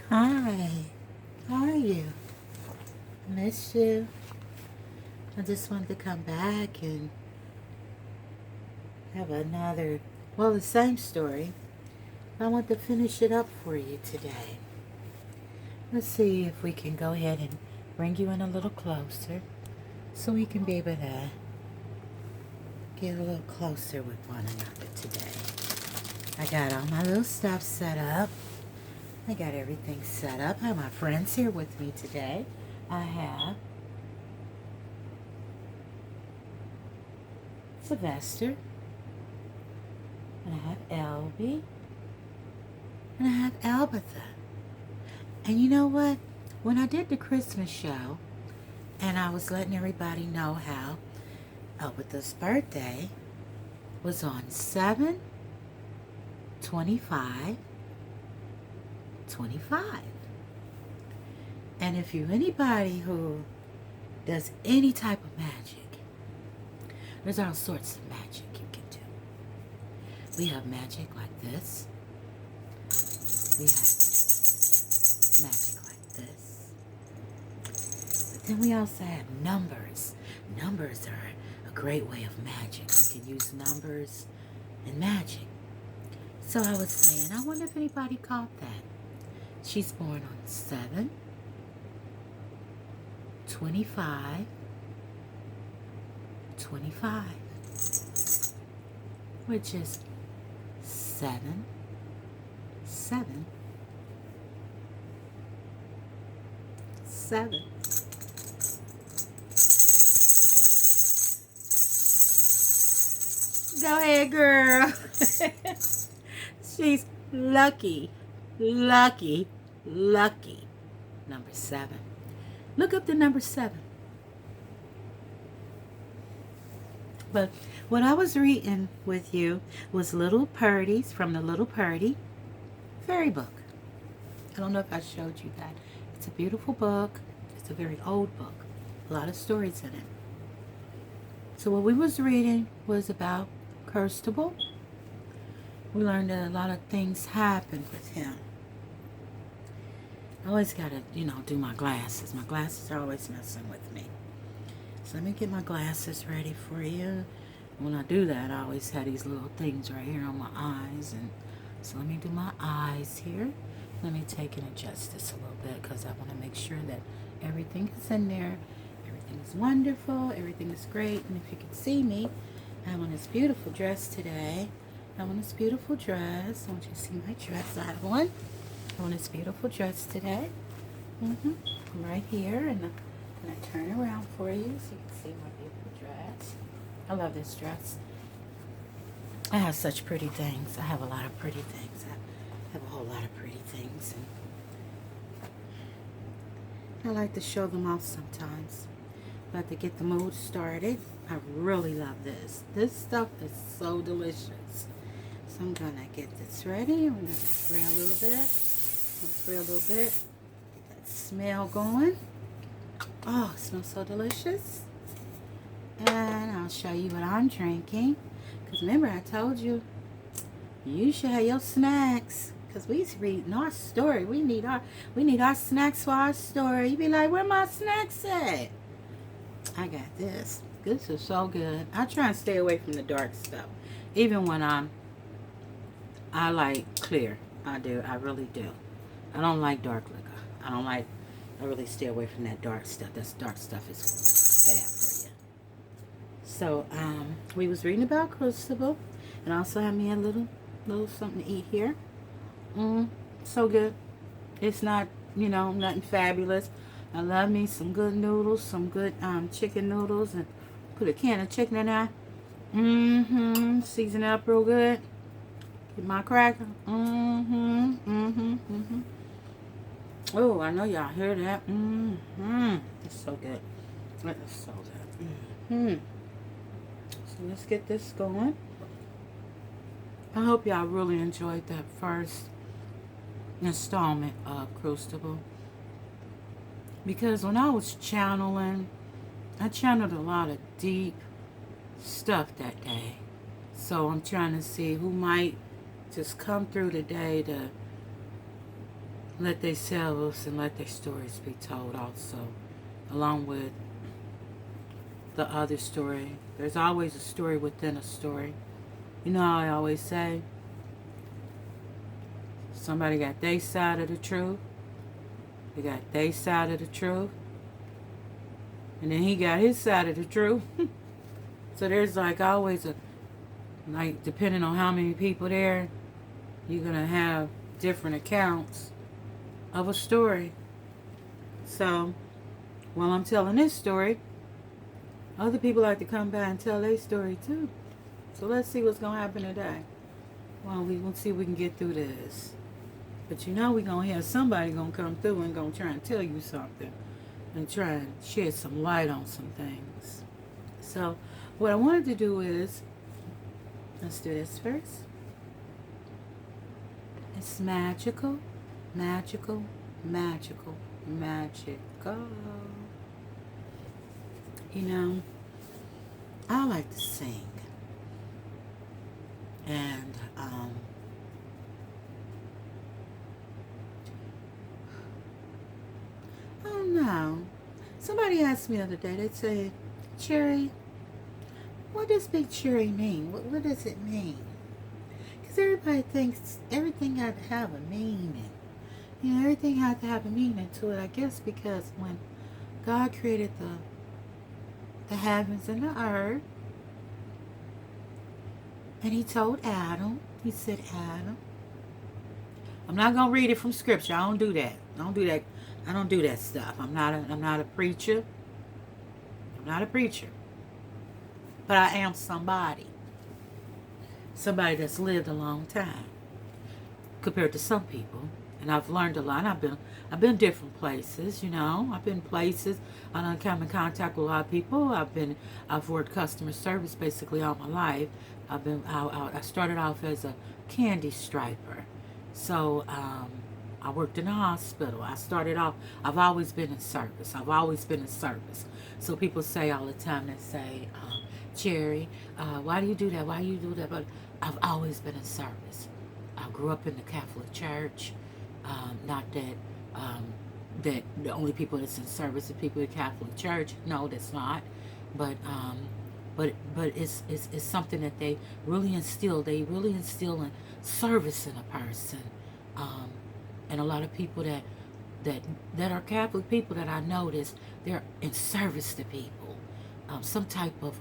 Hi, how are you? I missed you. I just wanted to come back and have another, well, the same story. I want to finish it up for you today. Let's see if we can go ahead and bring you in a little closer so we can be able to get a little closer with one another today. I got all my little stuff set up. I got everything set up. I have my friends here with me today. I have Sylvester, and I have Elby, and I have Albatha. And you know what? When I did the Christmas show, and I was letting everybody know how Albatha's birthday was on 7/25/25. And if you're anybody who does any type of magic, there's all sorts of magic you can do. We have magic like this. We have magic like this. But then we also have numbers. Numbers are a great way of magic. You can use numbers in magic. So I was saying, I wonder if anybody caught that. She's born on 7/25/25, which is 7/7/7. Go ahead, girl. She's lucky, lucky, lucky. Number 7. Look up the number 7. But what I was reading with you was Little Purdy's from the Little Purdy fairy book. I don't know if I showed you that. It's a beautiful book. It's a very old book. A lot of stories in it. So what we was reading was about Kirstable. We learned that a lot of things happened with him. I always gotta, do my glasses. My glasses are always messing with me. So let me get my glasses ready for you. When I do that, I always have these little things right here on my eyes. And so let me do my eyes here. Let me take and adjust this a little bit because I want to make sure that everything is in there. Everything is wonderful. Everything is great. And if you can see me, I have on this beautiful dress today. I have on this beautiful dress. I want you to see my dress. I have one. I have on this beautiful dress today. Right here. And I'm going to turn around for you so you can see my beautiful dress. I love this dress. I have such pretty things. I have a lot of pretty things. I have a whole lot of pretty things. And I like to show them off sometimes. But to get the mood started, I really love this. This stuff is so delicious. So I'm going to get this ready. I'm going to spray a little bit. Spray a little bit. Get that smell going. Oh, it smells so delicious. And I'll show you what I'm drinking. Because remember, I told you, you should have your snacks. Because we reading our story. We need our snacks for our story. You be like, where my snacks at? I got this. This is so good. I try and stay away from the dark stuff. Even when I like clear. I do. I really do. I don't like dark liquor. I really stay away from that dark stuff. That dark stuff is bad for you. So, we was reading about Crucible. And also have me a little something to eat here. So good. It's not, nothing fabulous. I love me some good noodles, some good chicken noodles, and put a can of chicken in there. Season it up real good. Get my cracker. Oh, I know y'all hear that. It's so good. It is so good. So let's get this going. I hope y'all really enjoyed that first installment of Crucible. Because when I was channeling, I channeled a lot of deep stuff that day. So I'm trying to see who might just come through today to let themselves and let their stories be told also, along with the other story. There's always a story within a story. You know how I always say, somebody got their side of the truth, they got their side of the truth, and then he got his side of the truth. So there's like always a, like depending on how many people there, you're going to have different accounts of a story. So while I'm telling this story, other people like to come by and tell their story too. So let's see what's going to happen today. Well, we'll see if we can get through this. But you know we're going to have somebody going to come through and going to try and tell you something. And try and shed some light on some things. So what I wanted to do is, let's do this first. It's magical, magical, magical, magical. You know, I like to sing. And, I don't know. Somebody asked me the other day, they'd say, Cherry, what does big cherry mean? What does it mean? Because everybody thinks everything had to have a meaning. You know, everything had to have a meaning to it. I guess because when God created the heavens and the earth, and he told Adam, he said, Adam, I'm not going to read it from scripture. I don't do that. I don't do that. I don't do that stuff. I'm not a preacher. I'm not a preacher. But I am somebody. Somebody that's lived a long time compared to some people. And I've learned a lot. I've been different places, you know. I've been places. I done come in contact with a lot of people. I've worked customer service basically all my life. I started off as a candy striper. So I worked in a hospital. I've always been in service. I've always been in service. So people say all the time, they say, Cherry, why do you do that? Why do you do that? But I've always been in service. I grew up in the Catholic Church. Not that the only people that's in service are people in the Catholic Church. No, that's not. But it's something that they really instill. They really instill in service in a person. And a lot of people that are Catholic people that I notice, they're in service to people. Some type of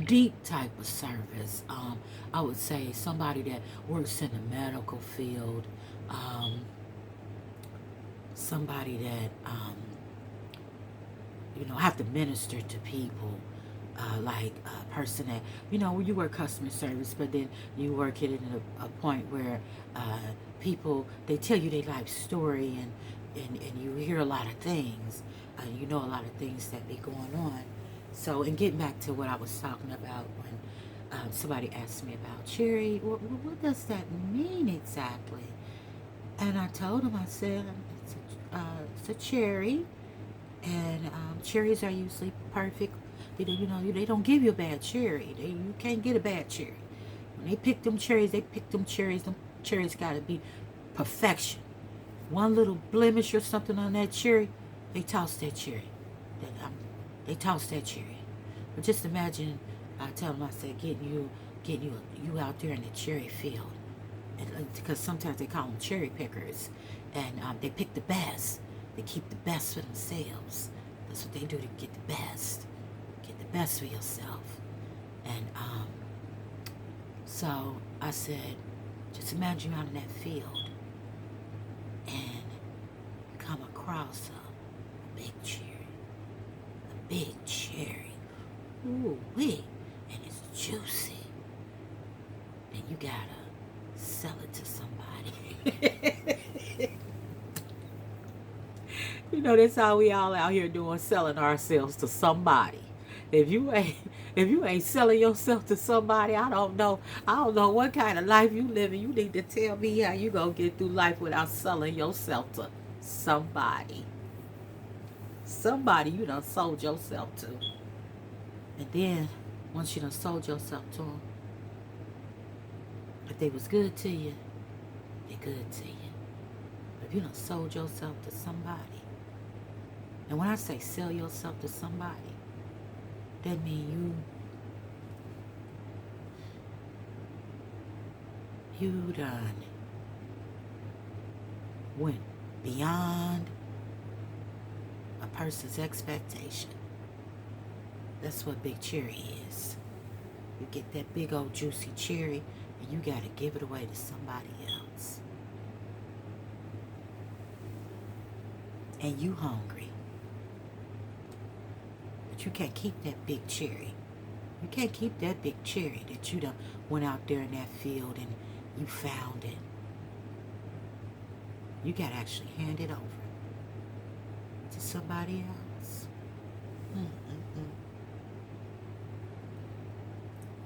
deep type of service. I would say somebody that works in the medical field. Somebody that have to minister to people. Like a person that, you work customer service, but then you work it in a point where people, they tell you their life story, and you hear a lot of things. You know a lot of things that be going on. So, and getting back to what I was talking about when somebody asked me about cherry, what does that mean exactly? And I told them, I said, it's a cherry, and cherries are usually perfect. They don't give you a bad cherry. You can't get a bad cherry. When they pick them cherries, Them cherries got to be perfection. One little blemish or something on that cherry, they toss that cherry. They toss that cherry. But just imagine, I tell them, I said, getting you out there in the cherry field. Because sometimes they call them cherry pickers. And they pick the best. They keep the best for themselves. That's what they do to get the best. Get the best for yourself. And so I said, just imagine you're out in that field and come across a big cherry. A big cherry. Ooh wee. And it's juicy. And you gotta sell it to somebody. That's how we all out here doing, selling ourselves to somebody. If you ain't selling yourself to somebody, I don't know what kind of life you living. You need to tell me how you gonna get through life without selling yourself to somebody. Somebody you done sold yourself to. And then, once you done sold yourself to them, if they was good to you, they're good to you. But If you done sold yourself to somebody, and when I say sell yourself to somebody, that means you done went beyond a person's expectation. That's what big cherry is. You get that big old juicy cherry and you gotta give it away to somebody else. And you hungry. But you can't keep that big cherry. You can't keep that big cherry that you done went out there in that field and you found it. You gotta actually hand it over to somebody else.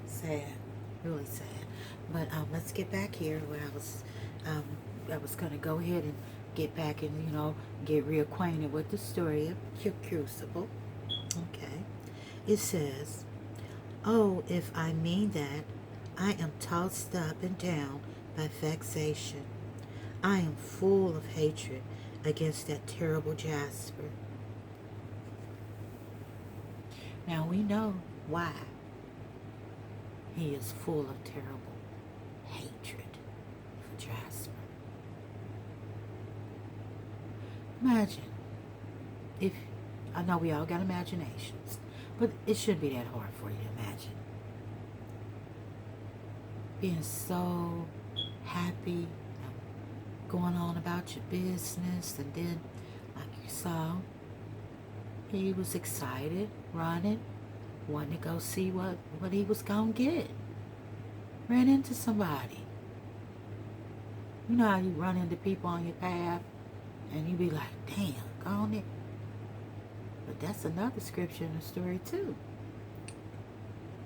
Sad, really sad. But let's get back here where I was gonna go ahead and get back and get reacquainted with the story of your crucible. Okay, it says, "Oh, if I mean that, I am tossed up and down by vexation. I am full of hatred against that terrible Jasper." Now we know why he is full of terrible hatred for Jasper. Imagine if, I know we all got imaginations, but it shouldn't be that hard for you to imagine. Being so happy, going on about your business, and then, like you saw, he was excited, running, wanting to go see what he was going to get. Ran into somebody. You know how you run into people on your path, and you be like, damn, go on it. But that's another scripture in the story, too.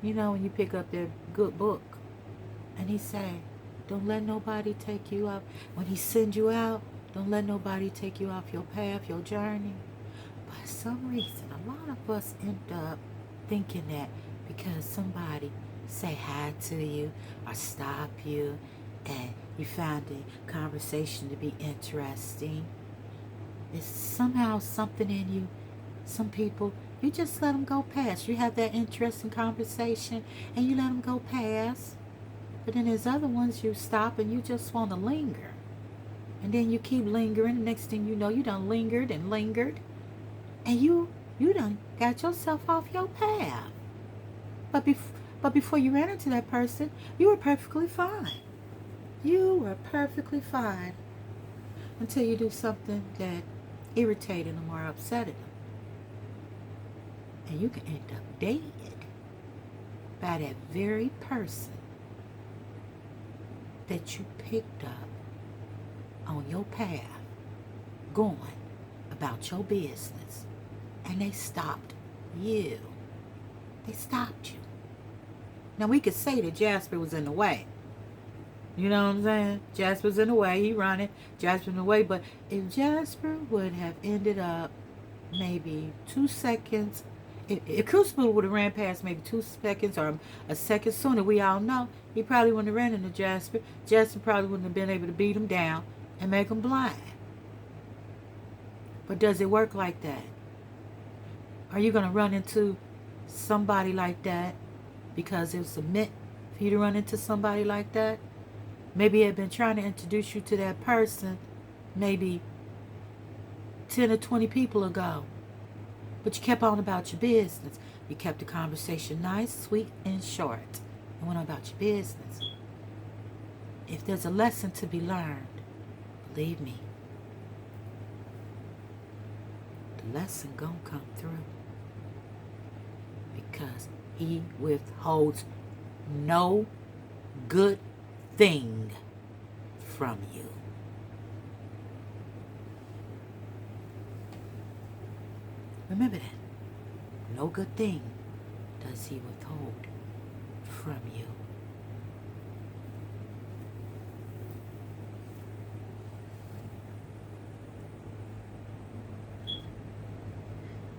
You know, when you pick up that good book, and he say, don't let nobody take you out. When he sends you out, don't let nobody take you off your path, your journey. For some reason, a lot of us end up thinking that because somebody say hi to you or stop you and you find the conversation to be interesting, it's somehow something in you. Some people, you just let them go past. You have that interesting conversation and you let them go past. But then there's other ones you stop and you just want to linger. And then you keep lingering. The next thing you know, you done lingered and lingered. And you done got yourself off your path. But before you ran into that person, you were perfectly fine. You were perfectly fine. Until you do something that irritated them or upsetted them. And you can end up dead by that very person that you picked up on your path going about your business, and they stopped you. They stopped you. Now we could say that Jasper was in the way. You know what I'm saying? Jasper's in the way. He running. Jasper's in the way. But if Jasper would have ended up maybe 2 seconds, if Crucible would have ran past maybe 2 seconds or a second sooner, we all know he probably wouldn't have ran into Jasper. Jasper probably wouldn't have been able to beat him down and make him blind. But does it work like that? Are you going to run into somebody like that because it was meant for you to run into somebody like that? Maybe he had been trying to introduce you to that person maybe 10 or 20 people ago. But you kept on about your business. You kept the conversation nice, sweet, and short. And went on about your business. If there's a lesson to be learned, believe me, the lesson gonna come through. Because he withholds no good thing from you. Remember that. No good thing does he withhold from you.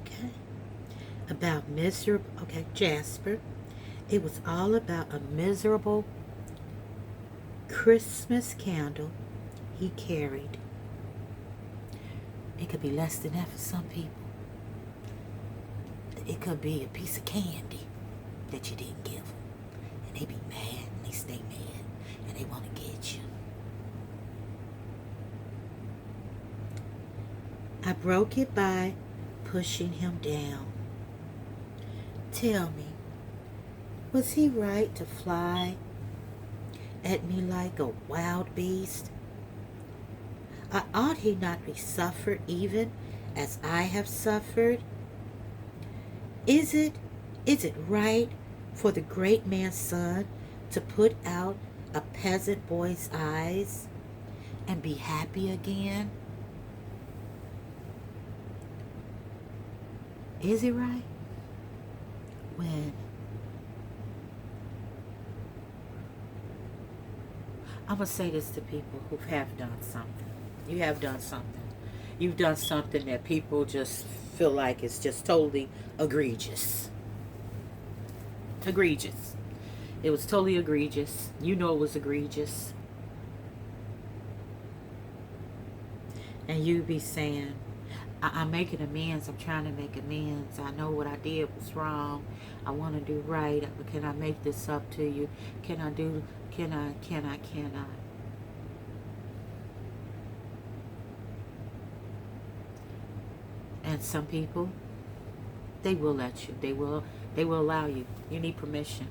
Okay. About miserable, okay, Jasper. It was all about a miserable Christmas candle he carried It could be less than that for some people. It could be a piece of candy that you didn't give them. And they be mad and they stay mad and they want to get you. I broke it by pushing him down. Tell me, was he right to fly at me like a wild beast? Ought he not be suffered even as I have suffered? Is it right for the great man's son to put out a peasant boy's eyes and be happy again? Is it right? When I'm going to say this to people who have done something. You have done something. You've done something that people just feel like it's just totally egregious. Egregious. It was totally egregious. You know it was egregious. And you be saying, I'm making amends. I'm trying to make amends. I know what I did was wrong. I want to do right. Can I make this up to you? Can I? And some people, they will let you. They will allow you. You need permission.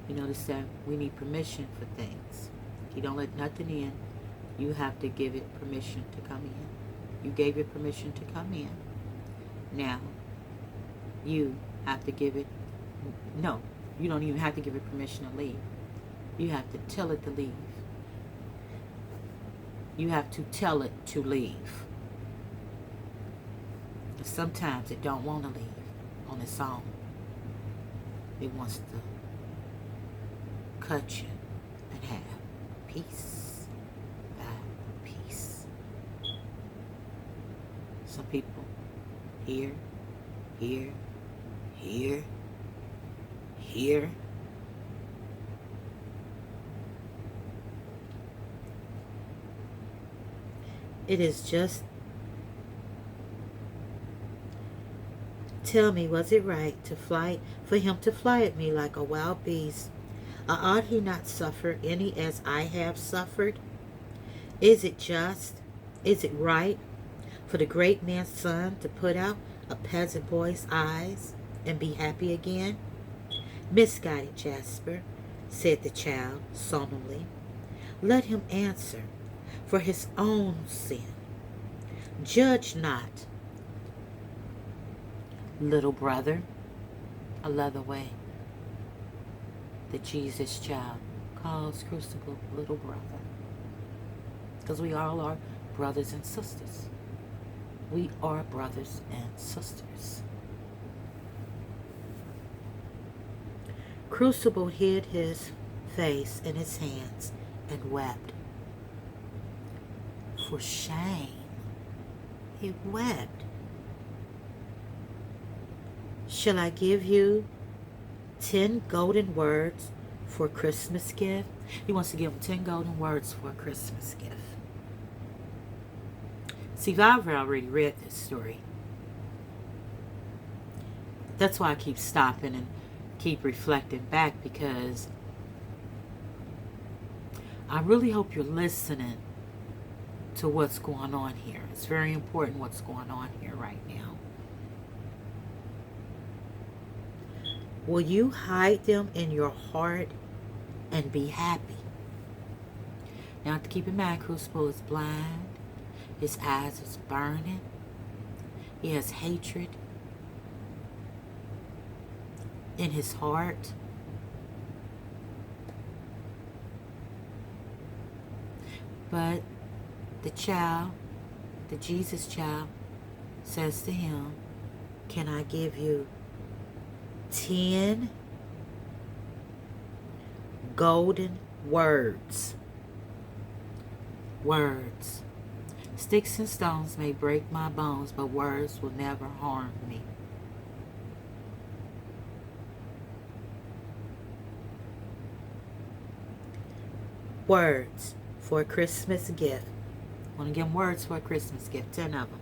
You notice that we need permission for things. You don't let nothing in. You have to give it permission to come in. You gave it permission to come in. Now, you have to give it, no, you don't even have to give it permission to leave. You have to tell it to leave. You have to tell it to leave. Sometimes it don't want to leave on its own. It wants to cut you in half, piece by piece. Some people here, here, here, here. It is just, tell me, was it right for him to fly at me like a wild beast? Ought he not suffer any as I have suffered? Is it just, is it right for the great man's son to put out a peasant boy's eyes and be happy again? Misguided Jasper, said the child solemnly. Let him answer for his own sin. Judge not, little brother. I love the way that Jesus child calls Crucible little brother. Because we all are brothers and sisters. We are brothers and sisters. Crucible hid his face in his hands and wept. For shame, he wept. Shall I give you 10 golden words for a Christmas gift? He wants to give him 10 golden words for a Christmas gift. See, I've already read this story. That's why I keep stopping and keep reflecting back, because I really hope you're listening to what's going on here. It's very important what's going on here right now. Will you hide them in your heart and be happy? Now, to keep in mind, Crucible is blind. His eyes is burning. He has hatred in his heart. But the child, the Jesus child, says to him, can I give you 10 golden words? Words. Sticks and stones may break my bones, but words will never harm me. Words for a Christmas gift. Want to give them words for a Christmas gift. 10 of them.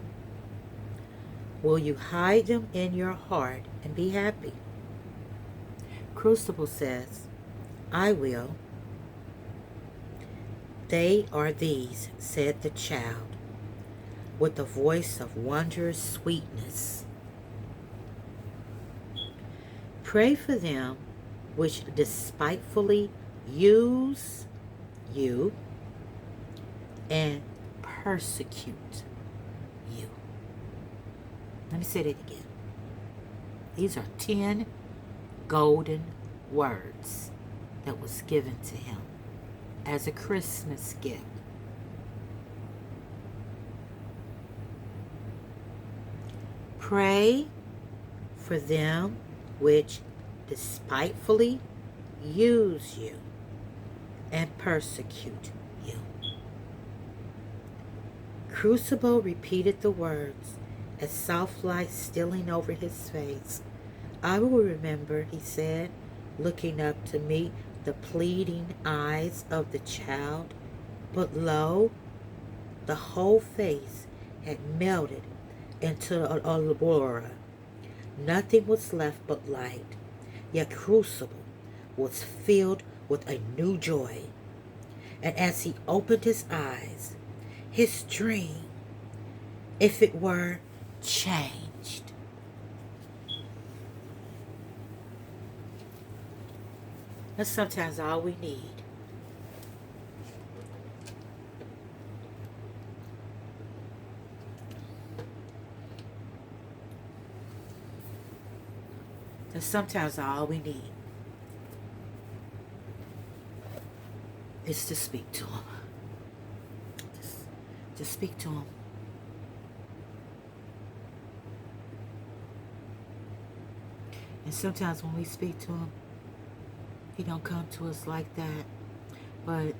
Will you hide them in your heart and be happy? Crucible says, I will. They are these, said the child, with a voice of wondrous sweetness. Pray for them which despitefully use you and persecute you. Let me say that again. These are 10 golden words that was given to him as a Christmas gift. Pray for them which despitefully use you and persecute you. Crucible repeated the words, a soft light stealing over his face. I will remember, he said, looking up to meet the pleading eyes of the child. But lo, the whole face had melted into an aurora. Nothing was left but light, yet Crucible was filled with a new joy. And as he opened his eyes, his dream, if it were, changed. That's sometimes all we need. That's sometimes all we need is to speak to him. Just speak to him. And sometimes when we speak to him, he don't come to us like that. But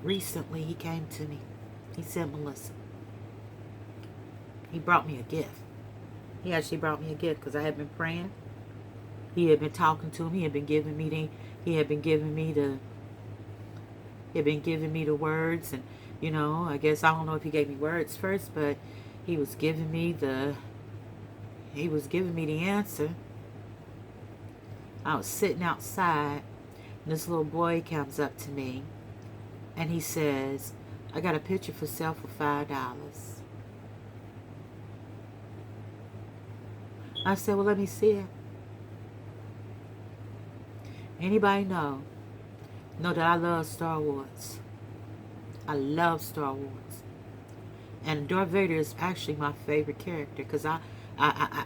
recently he came to me. He said, Melissa, he brought me a gift. He actually brought me a gift because I had been praying. He had been talking to him. He had been giving me the words, and I guess I don't know if he gave me words first, but he was giving me the answer. I was sitting outside, and this little boy comes up to me, and he says, I got a picture for sale for $5. I said, well, let me see it. Anybody know that I love Star Wars. I love Star Wars. And Darth Vader is actually my favorite character because I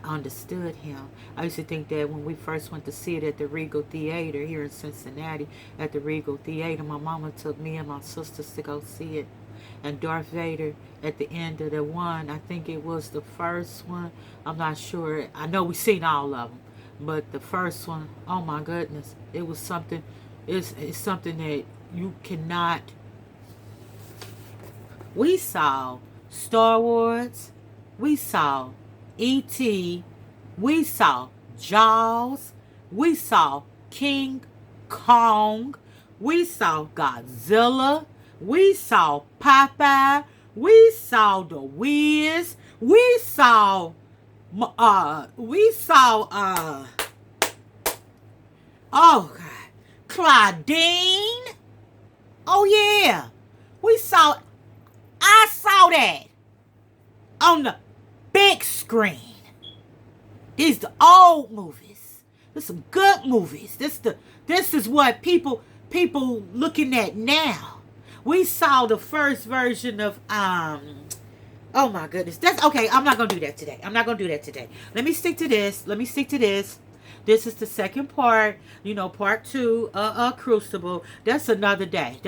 understood him. I used to think that when we first went to see it at the Regal Theater here in Cincinnati, at the Regal Theater, my mama took me and my sisters to go see it. And Darth Vader, at the end of the one, I think it was the first one, I'm not sure. I know we've seen all of them. But the first one, oh my goodness, it was something, it's something that you cannot. We saw Star Wars, we saw E.T., we saw Jaws, we saw King Kong, we saw Godzilla, we saw Popeye, we saw The Wiz, we saw oh God, Claudine. Oh yeah, I saw that on the big screen. These the old movies. There's some good movies. This is what people looking at now. We saw the first version of oh my goodness. That's okay. I'm not going to do that today. Let me stick to this. This is the second part. Part 2, Crucible. That's another day.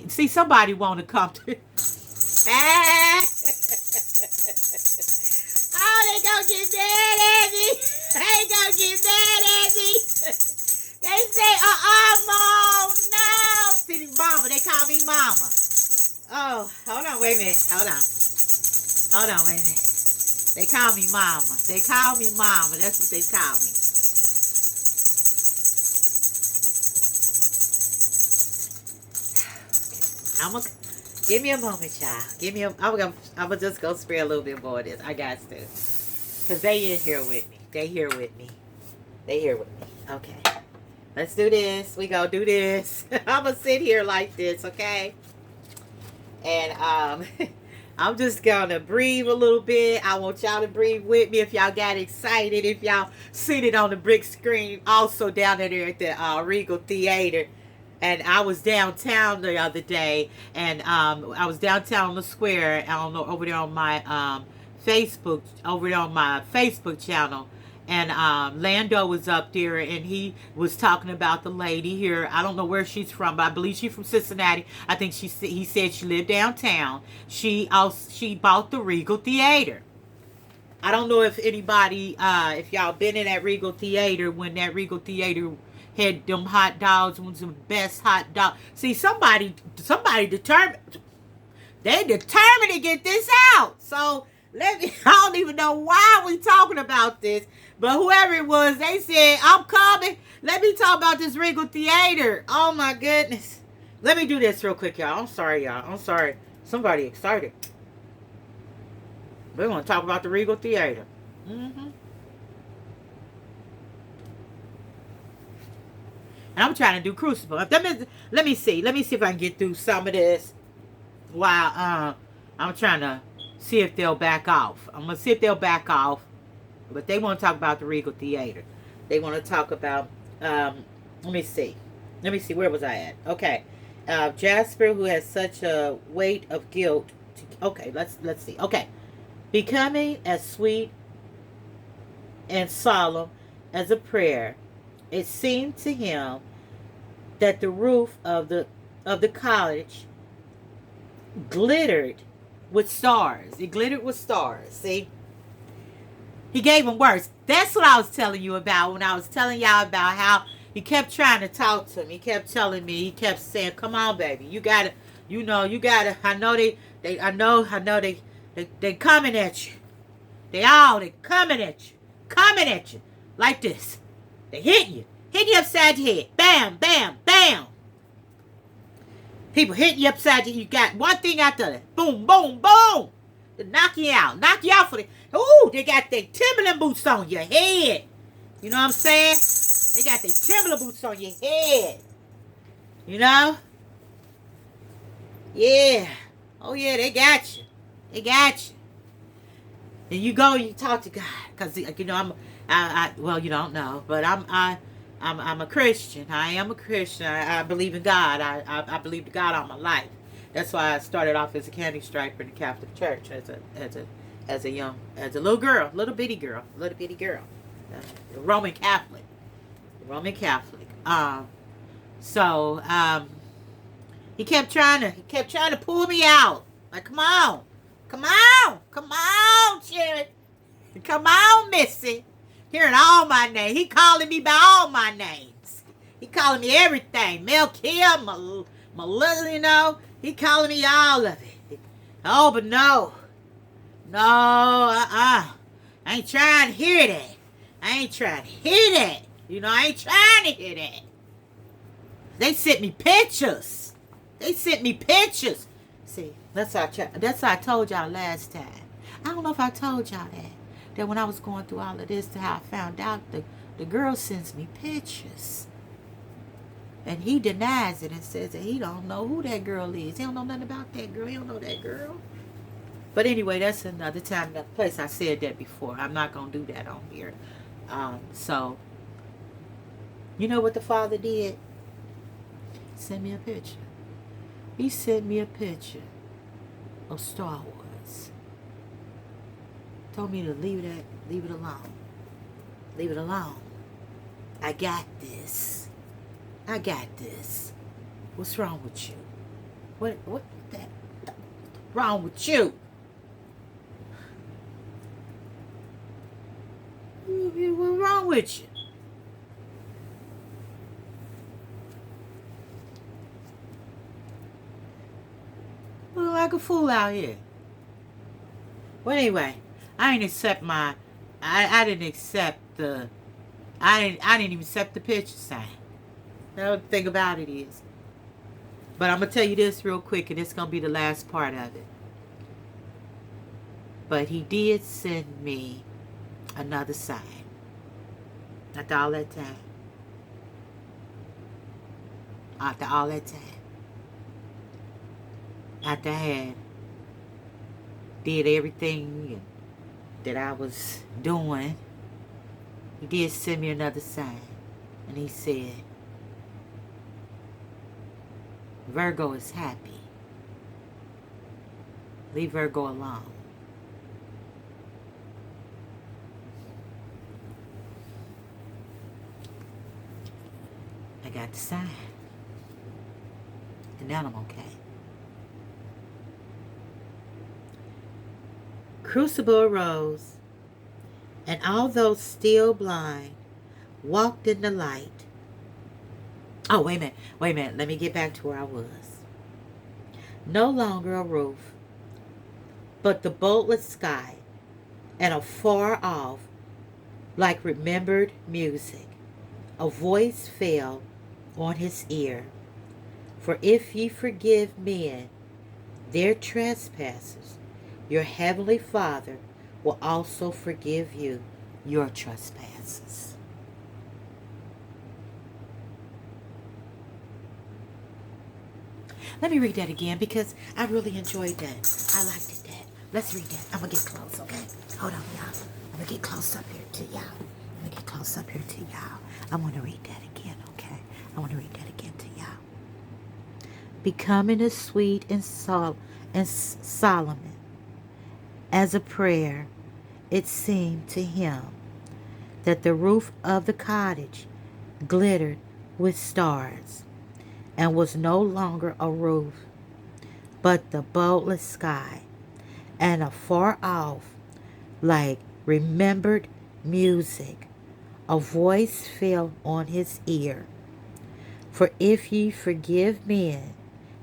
See, somebody want to come to... Oh, they gonna get mad at me. They say, Mom, no. See, Mama, they call me Mama. Oh, hold on, wait a minute. They call me Mama. That's what they call me. Give me a moment, y'all. Give me a. I'm gonna just go spray a little bit more of this. I got to, cause they in here with me. They here with me. They here with me. Okay. Let's do this. We gonna do this. I'm gonna sit here like this, okay? And I'm just gonna breathe a little bit. I want y'all to breathe with me if y'all got excited. If y'all seen it on the big screen, also down there at the Regal Theater. And I was downtown the other day, and I was downtown on the square. I don't know, over there on my Facebook channel. And Lando was up there, and he was talking about the lady here. I don't know where she's from, but I believe she's from Cincinnati. I think he said she lived downtown. She bought the Regal Theater. I don't know if anybody, if y'all been in that Regal Theater when that Regal Theater had them hot dogs, was the best hot dog. See, somebody determined. They determined to get this out. So I don't even know why we talking about this. But whoever it was, they said, I'm coming. Let me talk about this Regal Theater. Oh, my goodness. Let me do this real quick, y'all. I'm sorry, y'all. I'm sorry. Somebody excited. We're going to talk about the Regal Theater. Mm-hmm. And I'm trying to do Crucible. Let me see. Let me see if I can get through some of this while I'm trying to see if they'll back off. I'm going to see if they'll back off. But they want to talk about the Regal Theater. They want to talk about, let me see. Where was I at? Okay. Jasper, who has such a weight of guilt. Okay, let's see. Okay. Becoming as sweet and solemn as a prayer, it seemed to him that the roof of the cottage glittered with stars. It glittered with stars. See? He gave him words. That's what I was telling you about when I was telling y'all about how he kept trying to talk to me. He kept telling me, he kept saying, come on, baby. You gotta, you gotta, I know they coming at you. They coming at you. Coming at you. Like this. They hitting you. Hitting you upside your head. Bam, bam, bam. People hitting you upside your head. You got one thing after that. Boom, boom, boom. To knock you out. Knock you out for the... Ooh, they got their Timberland boots on your head. You know what I'm saying? They got their Timberland boots on your head. You know? Yeah. Oh, yeah, they got you. They got you. And you go and you talk to God. Because, you know, well, you don't know. But I'm a Christian. I am a Christian. I believe in God. I believe in God all my life. That's why I started off as a candy striper in the Catholic Church as a little girl, little bitty girl, Roman Catholic. He kept trying to pull me out. Like, come on, Sharon, come on, Missy. Hearing all my names, he calling me by all my names. He calling me everything, Melkia, Melissa, you know. He calling me all of it. Oh, but no. I ain't trying to hear that. You know, I ain't trying to hear that. They sent me pictures. See, that's how I told y'all last time. I don't know if I told y'all that when I was going through all of this, how I found out the girl sends me pictures. And he denies it and says that he don't know who that girl is. He don't know nothing about that girl. He don't know that girl. But anyway, that's another time, another place. I said that before. I'm not going to do that on here. So, you know what the Father did? Send me a picture. He sent me a picture of Star Wars. Told me to leave it alone. Leave it alone. I got this. What's wrong with you? What wrong with you? What's wrong with you? Look like a fool out here. Well, anyway, I didn't accept I didn't even accept the picture sign. The thing about it is, But I'm going to tell you this real quick, and it's going to be the last part of it. But he did send me another sign. After all that time. After all that time. After I had did everything that I was doing, he did send me another sign. And he said, Virgo is happy. Leave Virgo alone. I got the sign. And now I'm okay. Crucible arose, and although still blind, walked in the light. Oh, wait a minute. Let me get back to where I was. No longer a roof, but the boundless sky, and afar off, like remembered music, a voice fell on his ear. For if ye forgive men their trespasses, your heavenly Father will also forgive you your trespasses. Let me read that again because I really enjoyed that. I liked it that. Let's read that. I'm going to get close, okay? Hold on, y'all. I'm going to get close up here to y'all. I want to read that again, okay? I want to read that again to y'all. Becoming as sweet and Solomon as a prayer, it seemed to him that the roof of the cottage glittered with stars and was no longer a roof, but the boundless sky, and afar off, like remembered music, a voice fell on his ear. For if ye forgive men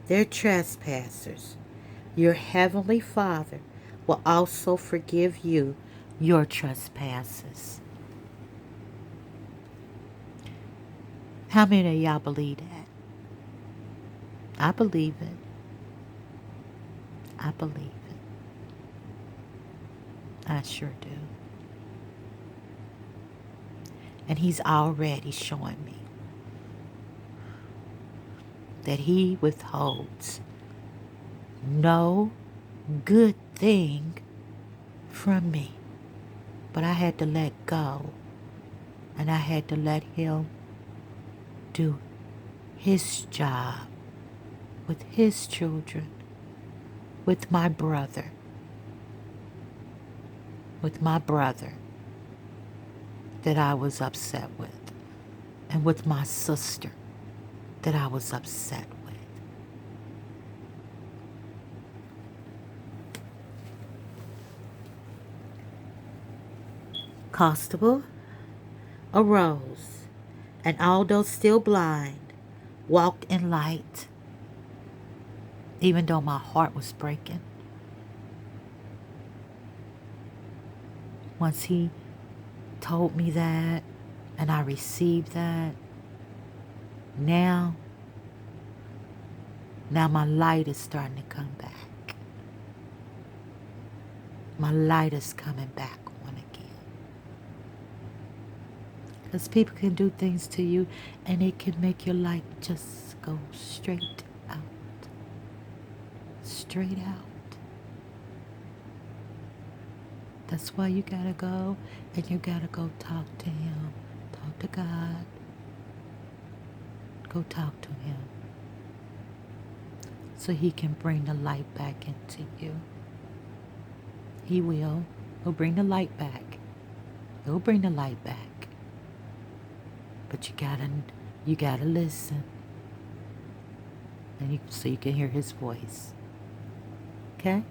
their trespasses, your heavenly Father will also forgive you your trespasses. How many of y'all believe that? I believe it. I believe it. I sure do. And he's already showing me that he withholds no good thing from me. But I had to let go, and I had to let him do his job with his children, with my brother that I was upset with, and with my sister that I was upset with. Constable arose, and although still blind, walked in light, even though my heart was breaking. Once he told me that, and I received that, now my light is starting to come back. My light is coming back on again. Because people can do things to you, and it can make your light just go straight out. Straight out. That's why you gotta go, and you gotta go talk to him. Talk to God. Go talk to him, so he can bring the light back into you. He will. He'll bring the light back. He'll bring the light back. But you gotta listen, and so you can hear his voice. Okay?